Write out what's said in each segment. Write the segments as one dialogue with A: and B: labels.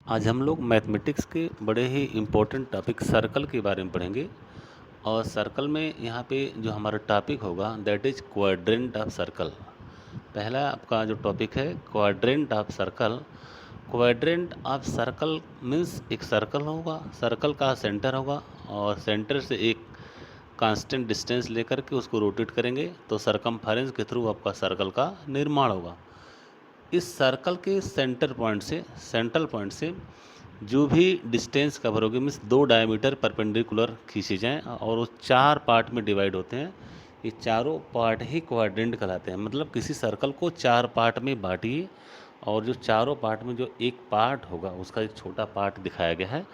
A: आज हम लोग मैथमेटिक्स के बड़े ही इम्पोर्टेंट टॉपिक सर्कल के बारे में पढ़ेंगे। और सर्कल में यहाँ पे जो हमारा टॉपिक होगा that is quadrant of circle. पहला आपका जो टॉपिक है quadrant of circle. Quadrant of circle means एक सर्कल होगा, सर्कल का सेंटर होगा और सेंटर से एक कांस्टेंट डिस्टेंस लेकर के उसको रोटेट करेंगे तो सरकमफेरेंस के थ्रू आपका सर्कल का निर्माण होगा। इस सर्कल के सेंट्रल पॉइंट से जो भी डिस्टेंस कवर होगी मीन्स दो डायमीटर परपेंडिकुलर खींचे जाएं और वो चार पार्ट में डिवाइड होते हैं। ये चारों पार्ट ही क्वाड्रेंट कहलाते हैं। मतलब किसी सर्कल को चार पार्ट में बांटिए और जो चारों पार्ट में जो एक पार्ट होगा उसका एक छोटा पार्ट दिखाया गया है,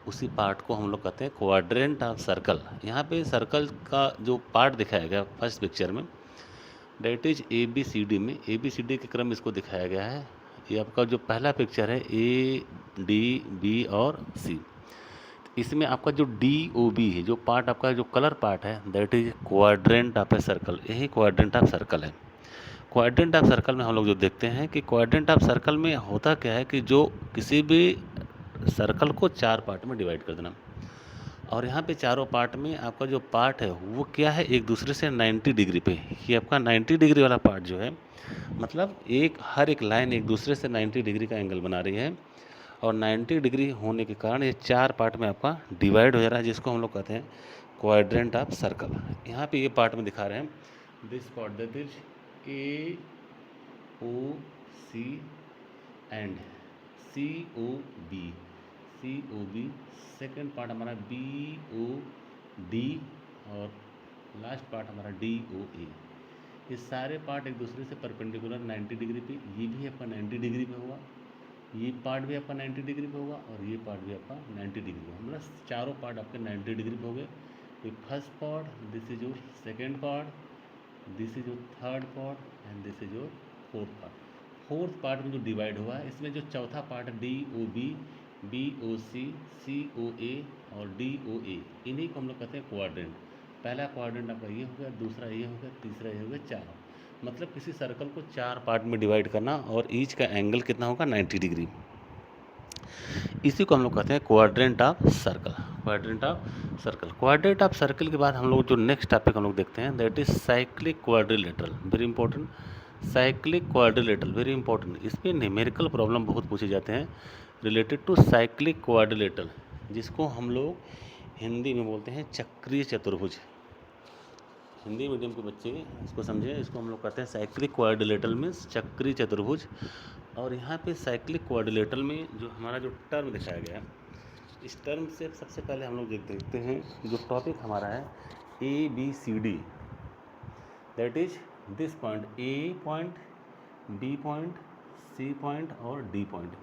A: उसी पार्ट को हम लोग कहते हैं क्वाड्रेंट ऑफ सर्कल। यहाँ पे सर्कल का जो पार्ट दिखाया गया फर्स्ट पिक्चर में that is A B C D में ए बी सी डी के क्रम इसको दिखाया गया है। ये आपका जो पहला पिक्चर है ए डी बी और सी, इसमें आपका जो डी ओ बी है जो पार्ट आपका जो कलर पार्ट है that is quadrant of a circle. यही क्वाड्रेंट ऑफ सर्कल है। क्वाड्रेंट ऑफ सर्कल में हम लोग जो देखते हैं कि क्वाड्रेंट ऑफ सर्कल में होता क्या है कि जो किसी भी सर्कल को चार पार्ट में डिवाइड कर देना और यहाँ पे चारों पार्ट में आपका जो पार्ट है वो क्या है एक दूसरे से 90 डिग्री पे। ये आपका 90 डिग्री वाला पार्ट जो है मतलब हर एक लाइन एक दूसरे से 90 डिग्री का एंगल बना रही है और 90 डिग्री होने के कारण ये चार पार्ट में आपका डिवाइड हो जा रहा है जिसको हम लोग कहते हैं क्वाड्रेंट ऑफ सर्कल। यहाँ पे ये पार्ट में दिखा रहे हैं this part that is A O C and C O B. C O B second part हमारा बी ओ डी और लास्ट पार्ट हमारा डी ओ ए। ये सारे पार्ट एक दूसरे से परपेंडिकुलर 90 डिग्री पे, ये भी आपका 90 डिग्री पे होगा, ये पार्ट भी आपका 90 डिग्री पे होगा और ये पार्ट भी आपका 90 डिग्री पे होगा। मतलब चारों पार्ट आपके 90 डिग्री पे हो गए। ये first part, this is your second part, this is your third part and this is your fourth part. Fourth part में जो डिवाइड हुआ है इसमें जो चौथा part D O B, B O C O A और डी ओ ए, इन्हीं को हम लोग कहते हैं क्वाड्रेंट। पहला क्वाड्रेंट आपका ये हो गया, दूसरा ये हो गया, तीसरा ये हो गया, चार। मतलब किसी सर्कल को चार पार्ट में डिवाइड करना और ईच का एंगल कितना होगा 90 डिग्री। इसी को हम लोग कहते हैं quadrant of circle. Quadrant of circle. Quadrant of circle के बाद हम लोग जो नेक्स्ट टॉपिक हम लोग देखते हैं that is cyclic quadrilateral. Very important. Cyclic quadrilateral very important. इसमें न्यूमेरिकल प्रॉब्लम बहुत पूछे जाते हैं रिलेटेड टू साइक्लिक क्वाड्रिलेटरल, जिसको हम लोग हिंदी में बोलते हैं चक्रीय चतुर्भुज। हिंदी मीडियम के बच्चे इसको समझे, इसको हम लोग कहते हैं साइक्लिक क्वाड्रिलेटरल मीन्स चक्रीय चतुर्भुज। और यहाँ पे साइक्लिक क्वाड्रिलेटरल में जो हमारा जो टर्म दिखाया गया है इस टर्म से सबसे पहले हम लोग देखते हैं जो टॉपिक हमारा है A B C D, that is this point A point, B point, C point और डी पॉइंट।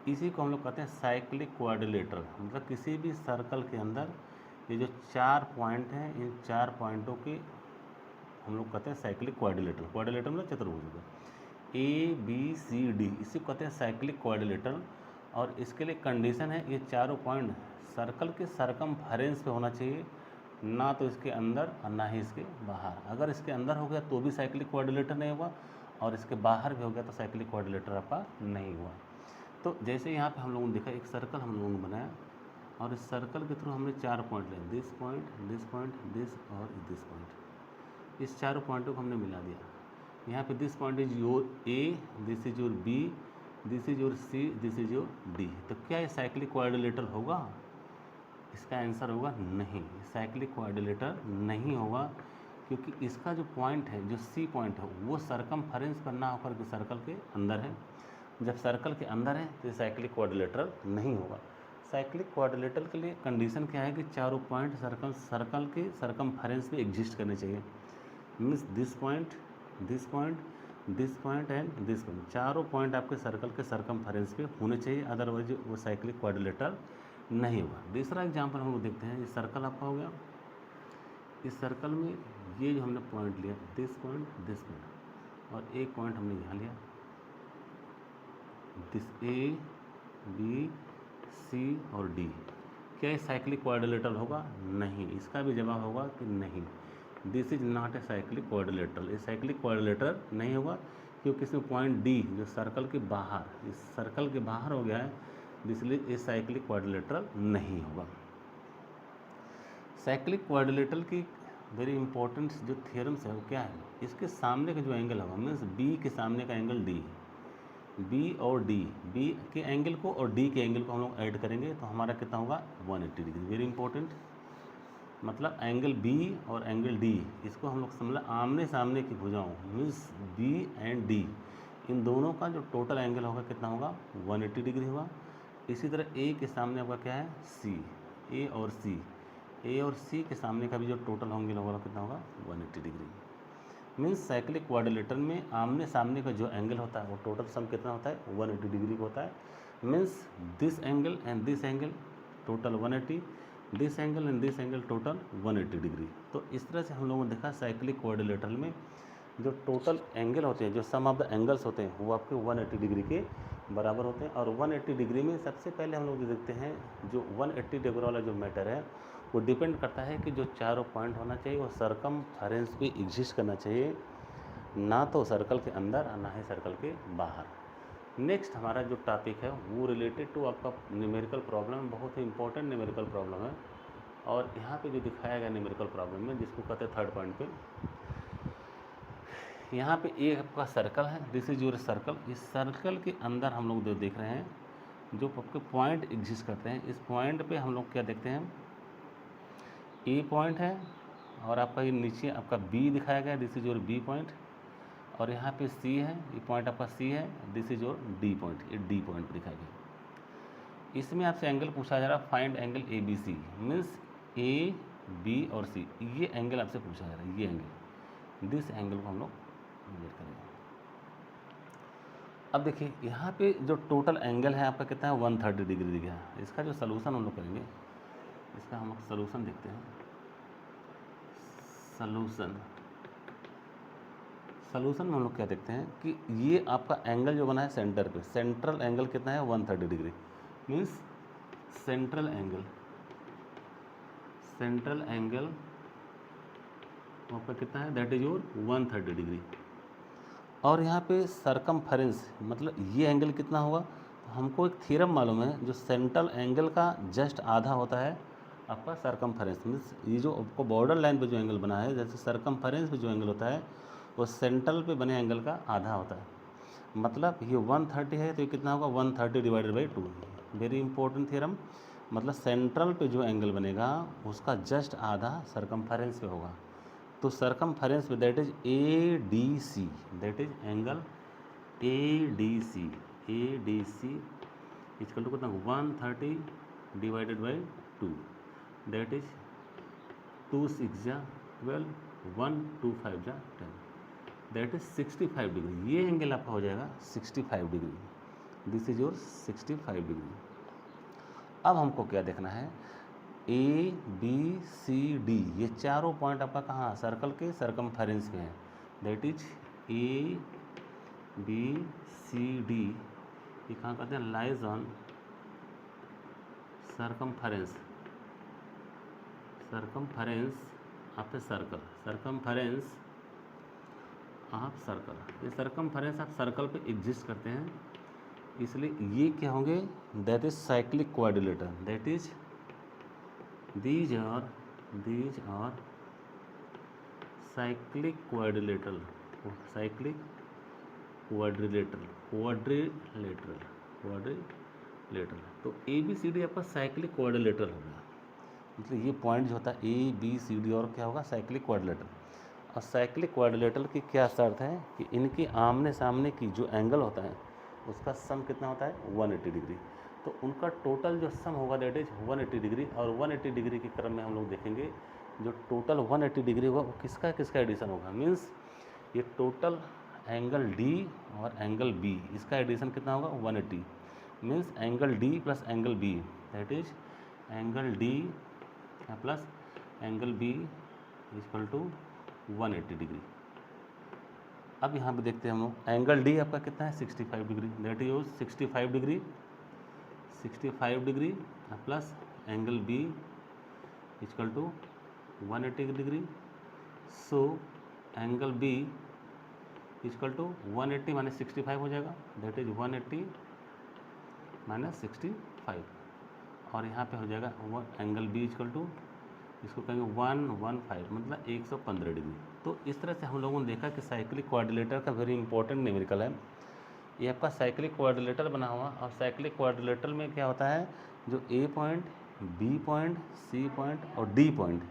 A: इसी को हम लोग कहते हैं साइक्लिक क्वाड्रिलेटरल। मतलब किसी भी सर्कल के अंदर ये जो चार पॉइंट हैं इन चार पॉइंटों के हम लोग कहते हैं साइक्लिक क्वाड्रिलेटरल। क्वाड्रिलेटरल मतलब चतुर्भुज। ए बी सी डी इसी को कहते हैं साइक्लिक क्वाड्रिलेटरल। और इसके लिए कंडीशन है ये चारों पॉइंट सर्कल के सरकमफेरेंस पे होना चाहिए, ना तो इसके अंदर और ना ही इसके बाहर। अगर इसके अंदर हो गया तो भी साइक्लिक क्वाड्रिलेटर नहीं होगा और इसके बाहर भी हो गया तो साइक्लिक क्वाड्रिलेटर आपका नहीं हुआ। तो जैसे यहाँ पे हम लोगों ने देखा एक सर्कल हम लोगों ने बनाया और इस सर्कल के थ्रू हमने चार पॉइंट लिए, this point, this point, this और दिस पॉइंट। इस चारों पॉइंटों को हमने मिला दिया। यहाँ पे this point is your A, this is your B, this is your C, this is your D. तो क्या ये साइक्लिक क्वाड्रिलेटरल होगा? इसका आंसर होगा नहीं, साइक्लिक क्वाड्रिलेटरल नहीं होगा, क्योंकि इसका जो पॉइंट है जो सी पॉइंट है वो सरकमफेरेंस पर ना होकर के सर्कल के अंदर है। जब सर्कल के अंदर है तो साइक्लिक क्वाड्रिलेटरल नहीं होगा। साइक्लिक क्वाड्रिलेटरल के लिए कंडीशन क्या है कि चारों पॉइंट सर्कल के सरकमफेरेंस में एग्जिस्ट करने चाहिए। Means this point, this point, this point and this point, चारों पॉइंट आपके सर्कल के सरकमफेरेंस पे होने चाहिए, अदरवाइज वो साइक्लिक क्वाड्रिलेटरल नहीं होगा। दूसरा एग्जांपल हम लोग देखते हैं। ये सर्कल आपका हो गया, इस सर्कल में ये जो हमने पॉइंट लिया दिस पॉइंट, दिस पॉइंट और एक पॉइंट हमने यहाँ लिया दिस ए बी सी और डी। क्या ये साइक्लिक क्वाड्रिलेटरल होगा? नहीं। इसका भी जवाब होगा कि नहीं, this is not a cyclic quadrilateral. ये साइक्लिक क्वाड्रिलेटरल नहीं होगा क्योंकि इसमें पॉइंट डी जो सर्कल के बाहर, इस सर्कल के बाहर हो गया है इसलिए ये साइक्लिक क्वाड्रिलेटरल नहीं होगा। साइक्लिक क्वाड्रिलेटरल की वेरी इंपॉर्टेंट जो थियरम्स है वो क्या है, इसके सामने का जो एंगल होगा मीन्स बी के सामने का एंगल डी, बी और डी, बी के एंगल को और डी के एंगल को हम लोग ऐड करेंगे तो हमारा कितना होगा 180 डिग्री। वेरी इंपॉर्टेंट, मतलब एंगल बी और एंगल डी इसको हम लोग समझ आमने सामने की भुजाओं मीन्स बी एंड डी, इन दोनों का जो टोटल एंगल होगा कितना होगा 180 डिग्री होगा। इसी तरह ए के सामने आपका क्या है सी, ए और सी, ए और सी के सामने का भी जो टोटल एंगल होगा कितना होगा 180 डिग्री। मीन्स साइक्लिक क्वाड्रिलेटरल में आमने सामने का जो एंगल होता है वो टोटल सम कितना होता है 180 डिग्री का होता है। Means this angle and this angle total 180, this angle and this angle total 180 degree. तो इस तरह से हम लोगों ने देखा साइक्लिक क्वाड्रिलेटरल में जो टोटल एंगल होते हैं, जो सम ऑफ द एंगल्स होते हैं वो आपके 180 डिग्री के बराबर होते हैं। और 180 डिग्री में सबसे पहले हम लोग देखते हैं जो 180 डिग्री वाला जो मैटर है वो डिपेंड करता है कि जो चारों पॉइंट होना चाहिए वो सरकमफेरेंस पे एग्जिस्ट करना चाहिए, ना तो सर्कल के अंदर और ना ही सर्कल के बाहर। नेक्स्ट हमारा जो टॉपिक है वो रिलेटेड टू आपका न्यूमेरिकल प्रॉब्लम, बहुत ही इंपॉर्टेंट न्यूमेरिकल प्रॉब्लम है। और यहाँ पे जो दिखाया गया न्यूमेरिकल प्रॉब्लम में जिसको कहते हैं थर्ड पॉइंट पे, यहाँ पे एक आपका सर्कल है, दिस इज योर सर्कल। इस सर्कल के अंदर हम लोग जो देख रहे हैं जो आपके पॉइंट एग्जिस्ट करते हैं, इस पॉइंट पे हम लोग क्या देखते हैं, ए पॉइंट है और आपका ये नीचे आपका बी दिखाया गया, this is your B point, और यहाँ पे सी है, ये पॉइंट आपका सी है, this is your D point, ये डी पॉइंट दिखाया गया। इसमें आपसे एंगल पूछा जा रहा है find angle A B C, means A B और सी, ये एंगल आपसे पूछा जा रहा है, ये एंगल, दिस एंगल को हम लोग मेजर करेंगे। अब देखिए यहाँ पे जो टोटल एंगल है आपका कितना है 130 डिग्री दिखा है। इसका जो सलूशन हम लोग करेंगे, इसका हम लोग सलूशन देखते हैं। सलूशन में हम लोग क्या देखते हैं कि ये आपका एंगल जो बना है सेंटर पे, सेंट्रल एंगल कितना है 130 डिग्री, मीन्स सेंट्रल एंगल आपका कितना है दैट इज योर 130 डिग्री। और यहाँ पे सरकमफेरेंस मतलब ये एंगल कितना होगा, तो हमको एक थ्योरम मालूम है जो सेंट्रल एंगल का जस्ट आधा होता है आपका सरकमफेरेंस, मीन्स ये जो आपको बॉर्डर लाइन पे जो एंगल बना है, जैसे सरकमफेरेंस पे जो एंगल होता है वो सेंट्रल पे बने एंगल का आधा होता है। मतलब ये 130 है तो ये कितना होगा 130 divided by 2। Very important theorem, मतलब सेंट्रल पे जो एंगल बनेगा उसका जस्ट आधा सरकमफेरेंस पे होगा। तो सरकमफेरेंस पे that is A D C, that is angle A D C equal to कितना 130 डिवाइडेड बाई 2, दैट इज 2 6 जा 12, 1 2 5 जा 10, दैट इज 65 डिग्री। ये एंगल आपका हो जाएगा 65 degree, this is your 65 degree. अब हमको क्या देखना है, ए बी सी डी ये चारों पॉइंट आपका कहाँ सर्कल के सरकमफेरेंस में है, that is A B C D, ये कहाँ कहते हैं lies on circumference of a circle, circumference of circle. ये सरकमफेरेंस ऑफ सर्कल पे एग्जिस्ट करते हैं, इसलिए ये क्या होंगे that is cyclic quadrilateral, that is these are cyclic quadrilateral तो ए बी सी डी आपका साइक्लिक क्वाड्रिलेटरल होगा। मतलब ये पॉइंट जो होता है ए बी सी डी और क्या होगा साइक्लिक क्वाड्रिलेटरल। और साइक्लिक क्वाड्रिलेटरल की क्या शर्त है कि इनकी आमने सामने की जो एंगल होता है उसका सम कितना होता है 180 डिग्री। तो उनका टोटल जो सम होगा दैट इज 180 डिग्री। और 180 डिग्री के क्रम में हम लोग देखेंगे जो टोटल 180 डिग्री होगा वो किसका किसका एडिशन होगा, मीन्स ये टोटल एंगल डी और एंगल बी इसका एडिशन कितना होगा 180, means angle D plus angle B that is angle D plus angle B equal to 180 degree. अब यहाँ पे देखते हैं हम लोग एंगल डी आपका कितना है 65 degree, that is 65 degree plus angle B equal to 180 degree. So angle B equal to 180 minus 65 हो जाएगा, दैट इज 180 माइनस 65। 5 और यहाँ पे हो जाएगा वो एंगल बी इक्वल टू, इसको कहेंगे 115 मतलब 115 डिग्री। तो इस तरह से हम लोगों ने देखा कि साइक्लिक क्वाड्रिलेटर का वेरी इंपॉर्टेंट न्यूमेरिकल है। ये आपका साइक्लिक क्वाड्रिलेटर बना हुआ, और साइक्लिक क्वाड्रिलेटर में क्या होता है, जो A point, B point, C point और डी पॉइंट,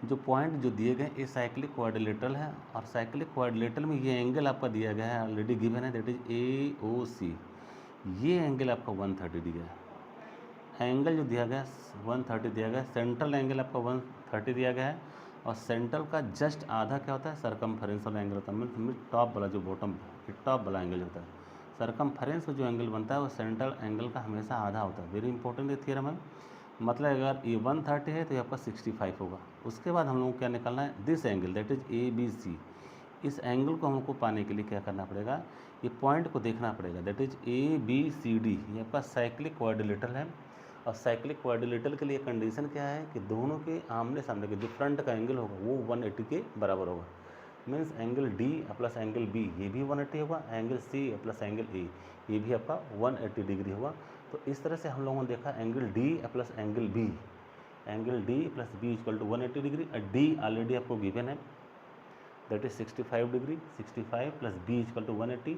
A: जो पॉइंट जो दिए गए ये साइक्लिक क्वाड्रिलेटरल है। और साइक्लिक क्वाड्रिलेटरल में ये एंगल आपका दिया गया है, ऑलरेडी गिवन है, दैट इज ए ओ सी। ये एंगल आपका 130 डिग्री है। एंगल जो दिया गया 130 दिया गया, सेंट्रल एंगल आपका 130 दिया गया है, और सेंट्रल का जस्ट आधा क्या होता है, सरकमफेरेंशियल एंगल होता है, मतलब टॉप वाला जो बॉटम टॉप वाला एंगल होता है। सरकमफेरेंस जो एंगल बनता है वो सेंट्रल एंगल का हमेशा आधा होता है। वेरी इंपॉर्टेंट ये थ्योरम है। मतलब अगर ये 130 है तो ये आपका 65 होगा। उसके बाद हम लोग को क्या निकालना है, this angle that is A B C. इस एंगल को हमको पाने के लिए क्या करना पड़ेगा, ये पॉइंट को देखना पड़ेगा, that is A B C D. ये आपका साइक्लिक क्वाड्रिलेटरल है। और साइक्लिक क्वाड्रिलेटरल के लिए कंडीशन क्या है कि दोनों के आमने सामने के जो फ्रंट का एंगल होगा वो 180 के बराबर होगा। Means angle D plus angle B ये भी 180 होगा, angle C plus angle A ये भी आपका 180 डिग्री होगा। तो इस तरह से हम लोगों ने देखा angle D plus angle B, angle D plus B equal to 180 degree. D already आपको गिवन है, that is 65 degree. 65 plus B equal to 180,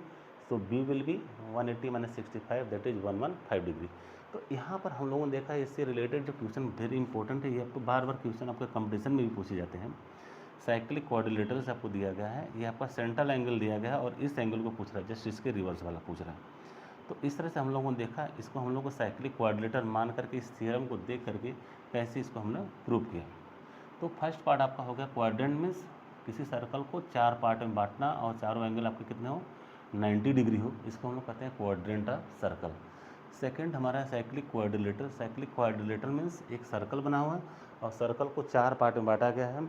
A: so B will be 180 minus 65 that is 115 degree. तो यहाँ पर हम लोगों ने देखा इससे रिलेटेड जो क्वेश्चन वेरी इंपॉर्टेंट है, ये आपको बार बार क्वेश्चन आपके कंपटीशन में भी पूछे जाते हैं। साइक्लिक क्वाड्रिलेटरल से आपको दिया गया है, ये आपका सेंट्रल एंगल दिया गया है और इस एंगल को पूछ रहा है, जस्ट इसके रिवर्स वाला पूछ रहा है। तो इस तरह से हम लोगों ने देखा, इसको हम लोग को साइक्लिक क्वाड्रिलेटर मान करके इस थ्योरम को देख करके कैसे इसको हमने प्रूव किया। तो फर्स्ट पार्ट आपका हो गया क्वाड्रेंट, मीन्स किसी सर्कल को 4 पार्ट में बांटना और चारों एंगल आपके कितने हो, 90 डिग्री हो, इसको हम लोग कहते हैं क्वाड्रेंट ऑफ सर्कल। सेकंड हमारा है cyclic quadrilateral. Cyclic quadrilateral means एक सर्कल बना हुआ है और सर्कल को 4 पार्ट में बांटा गया है।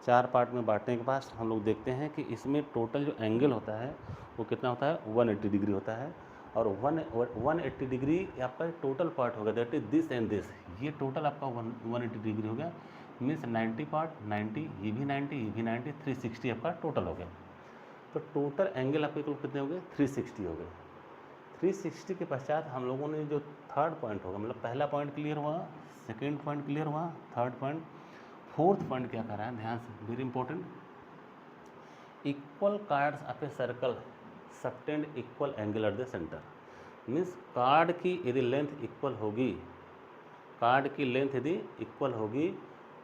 A: 4 पार्ट में बांटने के बाद हम लोग देखते हैं कि इसमें टोटल जो एंगल होता है वो कितना होता है, 180 डिग्री होता है। और 180 डिग्री आपका टोटल पार्ट होगा, that is this and this. ये टोटल आपका 180 डिग्री हो गया। मीन्स 90 पार्ट, 90 ये भी 90 ये भी 90, 360 आपका टोटल हो गया। तो टोटल एंगल आपके कुल कितने हो गए, 360 हो गए। 360 के पश्चात हम लोगों ने जो थर्ड पॉइंट होगा, मतलब पहला पॉइंट क्लियर हुआ, सेकेंड पॉइंट क्लियर हुआ, थर्ड पॉइंट, फोर्थ पॉइंट क्या कर रहा है, ध्यान से, very important. Equal chords of a circle subtend equal angle at the centre. Means card की यदि लेंथ इक्वल होगी, कार्ड की लेंथ यदि इक्वल होगी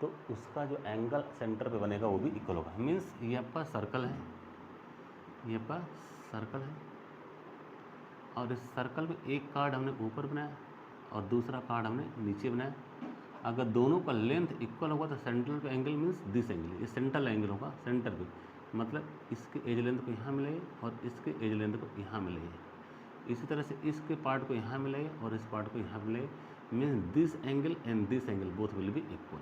A: तो उसका जो एंगल सेंटर पे बनेगा वो भी इक्वल होगा। मीन्स ये आपका सर्कल है, ये आपका सर्कल है, और इस सर्कल में एक कार्ड हमने ऊपर बनाया और दूसरा कार्ड हमने नीचे बनाया। अगर दोनों का लेंथ इक्वल होगा तो सेंट्रल पे एंगल मीन्स दिस एंगल, ये सेंट्रल एंगल होगा सेंटर पे, मतलब इसके एज लेंथ को यहाँ मिलाइए और इसके एज लेंथ को यहाँ मिलाइए। इसी तरह से इसके पार्ट को यहाँ मिलाइए और इस पार्ट को यहाँ मिलाइए। Means this angle and this angle both will be equal.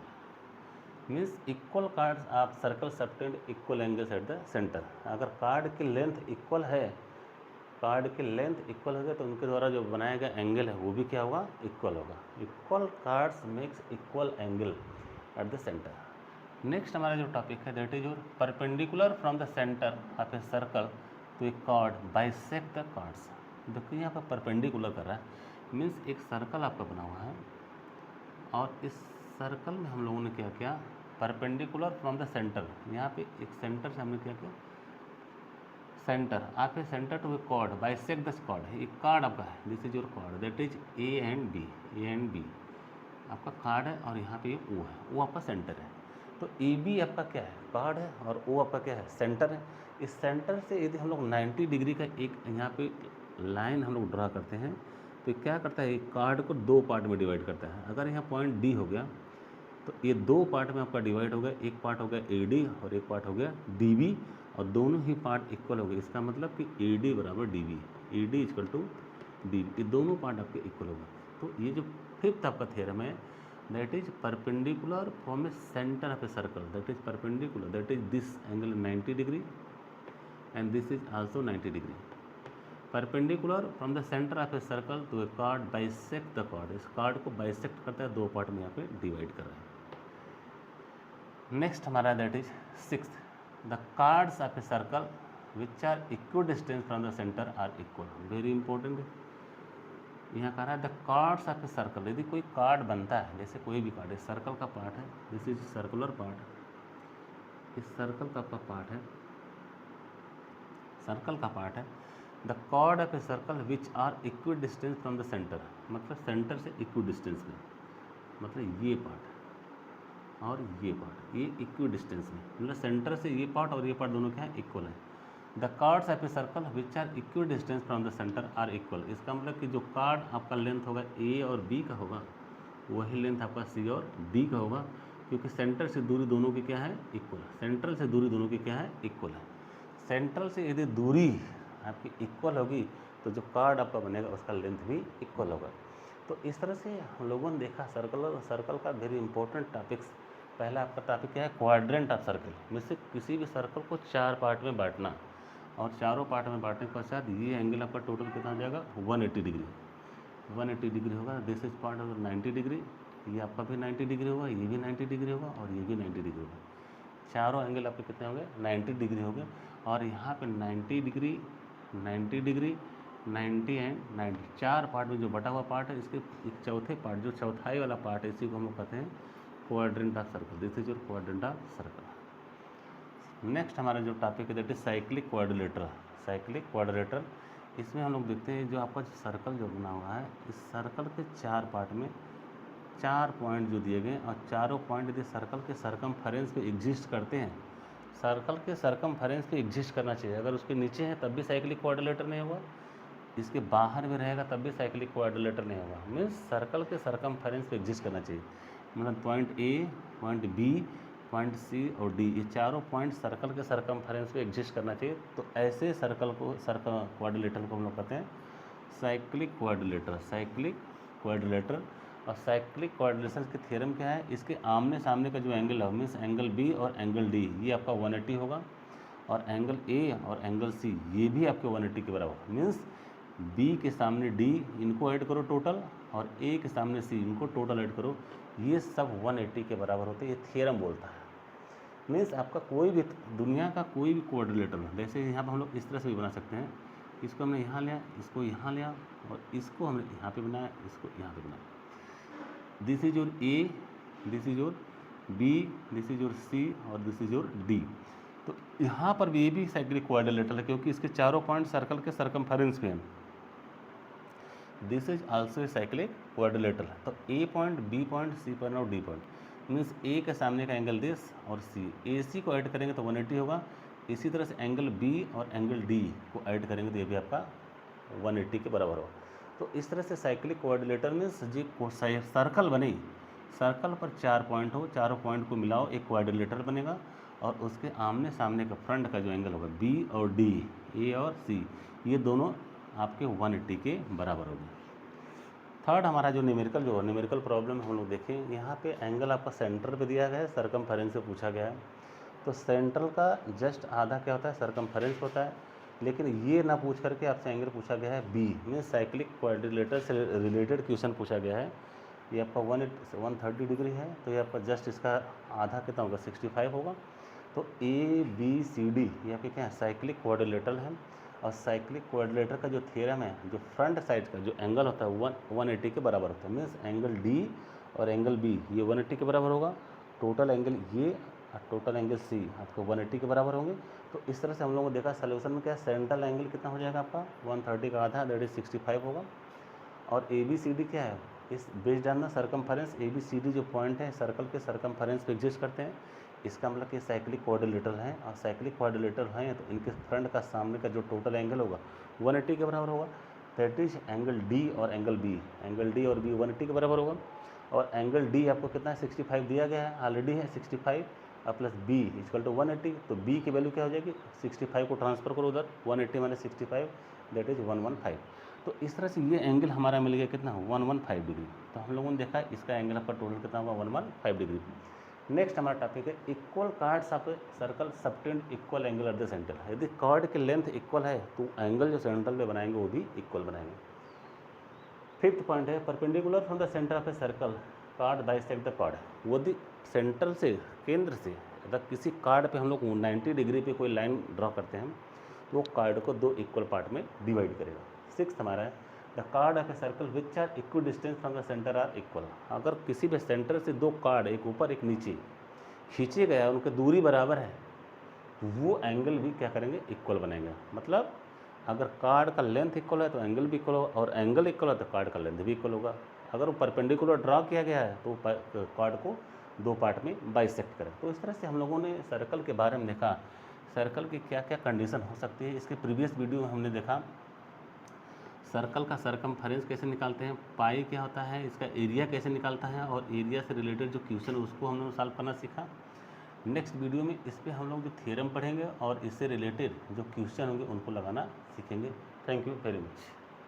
A: Means equal chords of circle subtend equal angles at the centre. अगर कार्ड की लेंथ इक्वल है, कार्ड की लेंथ इक्वल होगा तो उनके द्वारा जो बनाया गया एंगल है वो भी क्या होगा, इक्वल होगा। Equal chords makes equal angle at the center. Next हमारा जो टॉपिक है that is your perpendicular from the center of a circle to a chord bisect the chords. देखिए यहाँ पर परपेंडिकुलर कर रहा है, मीन्स एक सर्कल आपका बना हुआ है और इस सर्कल में हम लोगों ने क्या किया, परपेंडिकुलर फ्रॉम द सेंटर, यहाँ पे एक सेंटर से हमने क्या किया, सेंटर आप a centre to a chord bisect this chord है, एक कार्ड आपका है, this is your chord that is A and B. A and B आपका कार्ड है और यहाँ पे ओ है, वो आपका सेंटर है। तो ए बी आपका क्या है, कार्ड है, और ओ आपका क्या है, सेंटर है। इस सेंटर से यदि हम लोग 90 डिग्री का एक यहाँ पे लाइन हम लोग ड्रा करते हैं तो क्या करता है, एक कार्ड को 2 पार्ट में डिवाइड करता है। अगर यहाँ पॉइंट डी हो गया तो ये 2 पार्ट में आपका डिवाइड हो गया, एक पार्ट हो गया ए डी और एक पार्ट हो गया डी बी, और दोनों ही पार्ट इक्वल हो गए। इसका मतलब कि ए डी बराबर D B, A D equal to D B, ये दोनों पार्ट आपके इक्वल हो गए। तो ये जो फिफ्थ आपका थ्योरम है that is perpendicular from a center of a circle, that is perpendicular, that is this angle 90 degree and this is also 90 degree. Perpendicular from the center of a circle to a chord bisect the chord, इस chord को bisect करता है, 2 part में यहाँ पे divide कर रहा है। नेक्स्ट हमारा that is sixth, the chords of a circle which are equal distance from the center are equal. Very important है, यहाँ कह रहा है the chords of a circle, यदि कोई कार्ड बनता है, जैसे कोई भी कार्ड है, सर्कल का पार्ट है, दिस इज सर्कुलर पार्ट, इस सर्कल का पार्ट है, सर्कल का पार्ट है, the chord of a circle which are equidistance from the center, मतलब सेंटर से इक्वी डिस्टेंस में, मतलब ये पार्ट और ये पार्ट, ये इक्वी डिस्टेंस में, मतलब सेंटर से ये पार्ट और ये पार्ट दोनों क्या है, इक्वल है। The chords of a circle which are equidistance from the center are equal, इसका मतलब कि जो कार्ड आपका लेंथ होगा ए और बी का होगा, वही लेंथ आपका सी और डी का होगा, क्योंकि सेंटर से दूरी दोनों की क्या है, इक्वल है। सेंट्रल से दूरी दोनों की क्या है, इक्वल है। सेंट्रल से यदि दूरी आपकी इक्वल होगी तो जो कार्ड आपका बनेगा उसका लेंथ भी इक्वल होगा। तो इस तरह से हम लोगों ने देखा सर्कल का वेरी इंपॉर्टेंट टॉपिक्स। पहला आपका टॉपिक क्या है, क्वाड्रेंट ऑफ सर्कल, में से किसी भी सर्कल को 4 पार्ट में बांटना, और चारों पार्ट में बांटने के पश्चात ये एंगल आपका टोटल कितना हो जाएगा, 180 डिग्री, 180 डिग्री होगा। This is part of 90 degree, ये आपका भी 90 डिग्री होगा, ये भी 90 डिग्री होगा और ये भी 90 डिग्री होगा। चारों एंगल आपके कितने हो गए, 90 डिग्री हो गए। और यहाँ पे 90 डिग्री, 90 डिग्री, 90 एंड 90, 4 पार्ट में जो बटा हुआ पार्ट है, इसके एक चौथे पार्ट, जो चौथाई वाला पार्ट है, इसी को हम लोग कहते हैं quadrant of circle. This is your quadrant of circle. Next हमारा जो टॉपिक है that is cyclic quadrilateral. Cyclic quadrilateral, इसमें हम लोग देखते हैं जो आपका सर्कल जो बना हुआ है, इस सर्कल के 4 पार्ट में 4 पॉइंट जो दिए गए, और चारों पॉइंट यदि सर्कल के सरकमफेरेंस पे एग्जिस्ट करते हैं, सर्कल के सरकमफेरेंस पे एग्जिस्ट करना चाहिए। अगर उसके नीचे है तब भी साइक्लिक क्वाड्रिलेटर नहीं होगा, इसके बाहर भी रहेगा तब भी साइक्लिक क्वाड्रिलेटर नहीं होगा। मीन्स सर्कल के सरकमफेरेंस पे एग्जिस्ट करना चाहिए, मतलब point A, point B, point C और डी, ये चारों पॉइंट सर्कल के सरकमफेरेंस पे एग्जिस्ट करना चाहिए। तो ऐसे सर्कल को, सर्कल क्वाड्रिलेटर को हम लोग कहते हैं साइक्लिक क्वाड्रिलेटर। Cyclic quadrilateral. और साइक्लिक क्वाड्रिलेशन के थ्योरम क्या है, इसके आमने सामने का जो एंगल है, मीन्स एंगल बी और एंगल डी, ये आपका 180 होगा, और एंगल ए और एंगल सी ये भी आपके 180 के बराबर। मीन्स बी के सामने डी, इनको ऐड करो टोटल, और ए के सामने सी, इनको टोटल ऐड करो, ये सब 180 के बराबर होते हैं, ये थ्योरम बोलता है। मीन्स आपका कोई भी दुनिया का कोई भी क्वाड्रिलेटर, जैसे यहाँ पर हम लोग इस तरह से भी बना सकते हैं, इसको हमने यहाँ लिया, इसको यहाँ लिया, और इसको हमने यहाँ पे बनाया, इसको यहाँ पे बनाया। This is your A, this is your B, this is your C और दिस इज योर डी। तो यहाँ पर भी ये भी साइक्लिक क्वाड्रिलेटरल है, क्योंकि इसके चारों पॉइंट सर्कल के सरकमफेरेंस पे हैं। This is also a cyclic quadrilateral. तो A point, B point, C point और डी पॉइंट, मीन्स ए के सामने का एंगल दिस और सी, ए सी को ऐड करेंगे तो 180 होगा। इसी तरह से एंगल बी और एंगल डी को ऐड करेंगे तो ये भी आपका 180 के बराबर होगा। तो इस तरह से साइक्लिक क्वाड्रिलेटर मीन्स जी सर्कल बने, सर्कल पर 4 पॉइंट हो, चारों पॉइंट को मिलाओ एक क्वाड्रिलेटर बनेगा, और उसके आमने सामने का फ्रंट का जो एंगल होगा बी और डी, ए और सी, ये दोनों आपके 180 के बराबर होंगे। थर्ड हमारा जो न्यूमेरिकल प्रॉब्लम हम लोग देखें, यहाँ पे एंगल आपका सेंटर पे दिया गया है, सरकमफेरेंस से पूछा गया है। तो सेंट्रल का जस्ट आधा क्या होता है, सरकमफेरेंस होता है। लेकिन ये ना पूछ करके आपसे एंगल पूछा गया है बी, मीन्स साइक्लिक क्वाड्रिलेटर से रिलेटेड क्वेश्चन पूछा गया है। ये आपका 130 डिग्री है, तो ये आपका जस्ट इसका आधा कितना होगा, 65 होगा। तो ए बी सी डी ये आपके क्या है, साइक्लिक क्वाड्रिलेटरल है। और साइक्लिक क्वाड्रिलेटर का जो थ्योरम है, जो फ्रंट साइड का जो एंगल होता है 180 के बराबर होता है। मीन्स एंगल डी और एंगल बी ये 180 के बराबर होगा, टोटल एंगल ये और टोटल एंगल सी आपको 180 के बराबर होंगे। तो इस तरह से हम लोगों को देखा सोल्यूशन में क्या, सेंट्रल एंगल कितना हो जाएगा आपका 130 का आधा, दैट इज 65 होगा। और ए बी सी डी क्या है, इस based on the circumference, A B C D जो पॉइंट है सर्कल के सर्कमफेरेंस पे एग्जिस्ट करते हैं। इसका मतलब कि साइक्लिक क्वाड्रिलेटर हैं, और साइक्लिक क्वाड्रिलेटर हैं तो इनके फ्रंट का सामने का जो टोटल एंगल होगा 180 के बराबर होगा। दैट इज एंगल डी और एंगल बी, एंगल डी और बी 180 के बराबर होगा। और एंगल डी आपको कितना है, 65 दिया गया है, ऑलरेडी है 65 और प्लस बी इक्वल टू 180। तो बी की वैल्यू क्या हो जाएगी, 65 को ट्रांसफर करो उधर, 180 माइनस 65 दैट इज 115। तो इस तरह से ये एंगल हमारा मिल गया कितना, 115 डिग्री। तो हम लोगों ने देखा इसका एंगल आपका टोटल कितना होगा, 115 डिग्री। नेक्स्ट हमारा टॉपिक है equal chords of circle subtend equal angle at the centre. यदि कार्ड की लेंथ इक्वल है तो एंगल जो सेंट्रल में बनाएंगे वो भी इक्वल बनाएंगे। फिफ्थ पॉइंट है perpendicular from the center of a circle card bisect the card. यदि सेंट्रल से, केंद्र से अगर किसी कार्ड पे हम लोग 90 डिग्री पे कोई लाइन ड्रॉ करते हैं तो वो कार्ड को 2 इक्वल पार्ट में डिवाइड करेगा। सिक्स्थ हमारा है the the chord of a circle which are equal distance from the center are equal. अगर किसी भी सेंटर से दो कार्ड, एक ऊपर एक नीचे, खींचे गए और उनकी दूरी बराबर है, वो एंगल भी क्या करेंगे, इक्वल बनेगा। मतलब अगर कार्ड का लेंथ इक्वल है तो एंगल भी इक्वल होगा, और एंगल इक्वल है तो कार्ड का लेंथ भी इक्वल होगा। अगर वो परपेंडिकुलर ड्रा किया गया है तो कार्ड को दो पार्ट में बाइसेक्ट करें। तो इस तरह से हम लोगों ने सर्कल के बारे में देखा, सर्कल की क्या क्या कंडीशन हो सकती है। इसके प्रीवियस वीडियो में हमने देखा सर्कल का सरकमफेरेंस कैसे निकालते हैं, पाई क्या होता है, इसका एरिया कैसे निकालता है, और एरिया से रिलेटेड जो क्वेश्चन उसको हम लोग सॉल्व करना सीखा। नेक्स्ट वीडियो में इस पर हम लोग जो थ्योरम पढ़ेंगे और इससे रिलेटेड जो क्वेश्चन होंगे उनको लगाना सीखेंगे। Thank you very much.